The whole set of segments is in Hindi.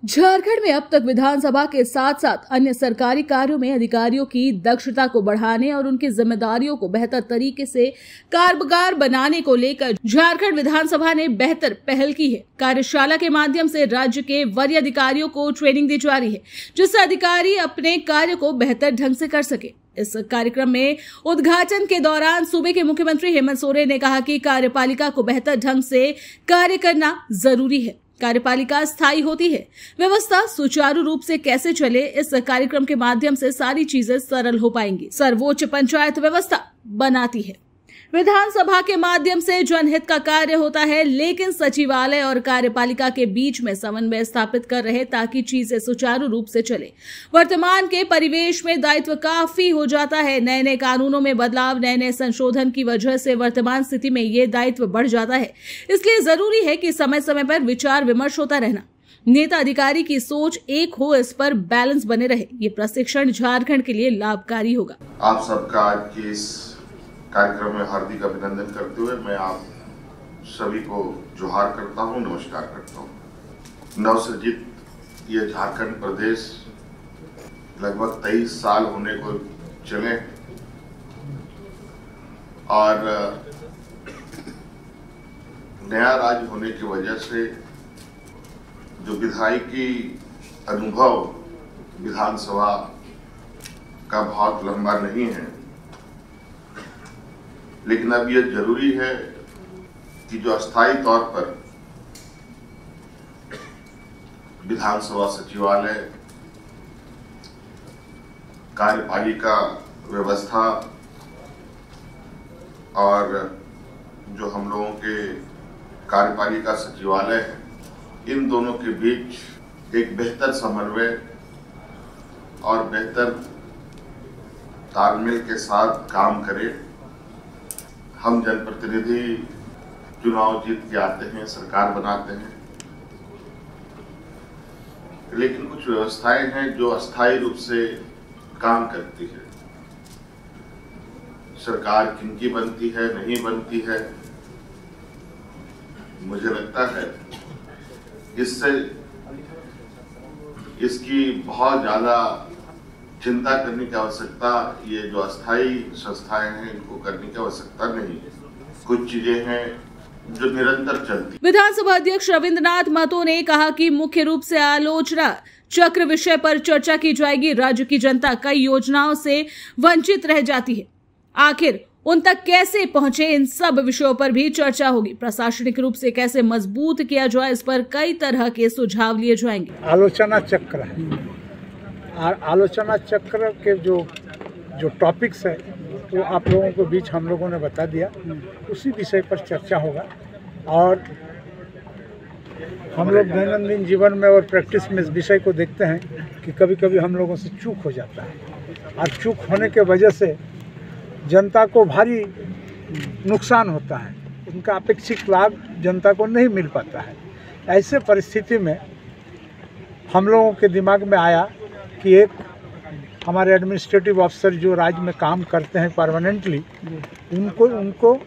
झारखंड में अब तक विधानसभा के साथ साथ अन्य सरकारी कार्यों में अधिकारियों की दक्षता को बढ़ाने और उनकी जिम्मेदारियों को बेहतर तरीके से कारगर बनाने को लेकर झारखंड विधानसभा ने बेहतर पहल की है। कार्यशाला के माध्यम से राज्य के वरीय अधिकारियों को ट्रेनिंग दी जा रही है, जिससे अधिकारी अपने कार्य को बेहतर ढंग से कर सके। इस कार्यक्रम में उद्घाटन के दौरान सूबे के मुख्यमंत्री हेमंत सोरेन ने कहा कि कार्यपालिका को बेहतर ढंग से कार्य करना जरूरी है। कार्यपालिका स्थायी होती है, व्यवस्था सुचारू रूप से कैसे चले, इस कार्यक्रम के माध्यम से सारी चीजें सरल हो पाएंगी। सर्वोच्च पंचायत व्यवस्था बनाती है, विधानसभा के माध्यम से जनहित का कार्य होता है, लेकिन सचिवालय और कार्यपालिका के बीच में समन्वय स्थापित कर रहे ताकि चीजें सुचारू रूप से चले। वर्तमान के परिवेश में दायित्व काफी हो जाता है। नए नए कानूनों में बदलाव, नए नए संशोधन की वजह से वर्तमान स्थिति में ये दायित्व बढ़ जाता है। इसलिए जरूरी है कि समय समय पर विचार विमर्श होता रहना, नेता अधिकारी की सोच एक हो, इस पर बैलेंस बने रहे। ये प्रशिक्षण झारखंड के लिए लाभकारी होगा। आप सबका आज के इस कार्यक्रम में हार्दिक अभिनंदन करते हुए मैं आप सभी को जोहार करता हूं, नमस्कार करता हूं। नवसृजित ये झारखंड प्रदेश लगभग 23 साल होने को चले और नया राज्य होने की वजह से जो विधायकी अनुभव विधानसभा का बहुत लंबा नहीं है, लेकिन अब यह जरूरी है कि जो अस्थायी तौर पर विधानसभा सचिवालय, कार्यपालिका व्यवस्था और जो हम लोगों के कार्यपालिका सचिवालय है, इन दोनों के बीच एक बेहतर समन्वय और बेहतर तालमेल के साथ काम करें। हम जनप्रतिनिधि चुनाव जीत के आते हैं, सरकार बनाते हैं, लेकिन कुछ व्यवस्थाएं हैं जो अस्थायी रूप से काम करती है। सरकार किनकी बनती है, नहीं बनती है, मुझे लगता है इसकी बहुत ज्यादा चिंता करने की आवश्यकता, ये जो अस्थायी संस्थाएं हैं इनको करने की आवश्यकता नहीं है। कुछ चीजें हैं जो निरंतर चलती। विधानसभा अध्यक्ष रविंद्रनाथ महतो ने कहा कि मुख्य रूप से आलोचना चक्र विषय पर चर्चा की जाएगी। राज्य की जनता कई योजनाओं से वंचित रह जाती है, आखिर उन तक कैसे पहुंचे, इन सब विषयों पर भी चर्चा होगी। प्रशासनिक रूप से कैसे मजबूत किया जाए, इस पर कई तरह के सुझाव लिए जाएंगे। आलोचना चक्र है, आलोचना चक्र के जो टॉपिक्स है वो आप लोगों के बीच हम लोगों ने बता दिया, उसी विषय पर चर्चा होगा। और हम लोग दैनंदिन जीवन में और प्रैक्टिस में इस विषय को देखते हैं कि कभी कभी हम लोगों से चूक हो जाता है और चूक होने के वजह से जनता को भारी नुकसान होता है, उनका अपेक्षित लाभ जनता को नहीं मिल पाता है। ऐसे परिस्थिति में हम लोगों के दिमाग में आया कि एक हमारे एडमिनिस्ट्रेटिव अफसर जो राज्य में काम करते हैं परमानेंटली, उनको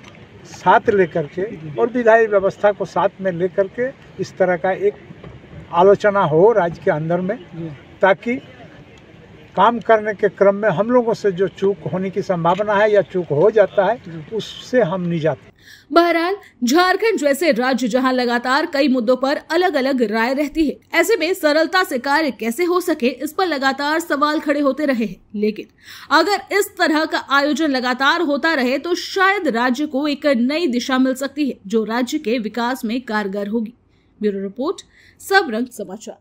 साथ लेकर के और विधायी व्यवस्था को साथ में लेकर के इस तरह का एक आलोचना हो राज्य के अंदर में, ताकि काम करने के क्रम में हम लोगों से जो चूक होने की संभावना है या चूक हो जाता है, उससे हम निजात। बहरहाल झारखंड जैसे राज्य जहां लगातार कई मुद्दों पर अलग अलग राय रहती है, ऐसे में सरलता से कार्य कैसे हो सके, इस पर लगातार सवाल खड़े होते रहे हैं। लेकिन अगर इस तरह का आयोजन लगातार होता रहे तो शायद राज्य को एक नई दिशा मिल सकती है, जो राज्य के विकास में कारगर होगी। ब्यूरो रिपोर्ट, सब रंग समाचार।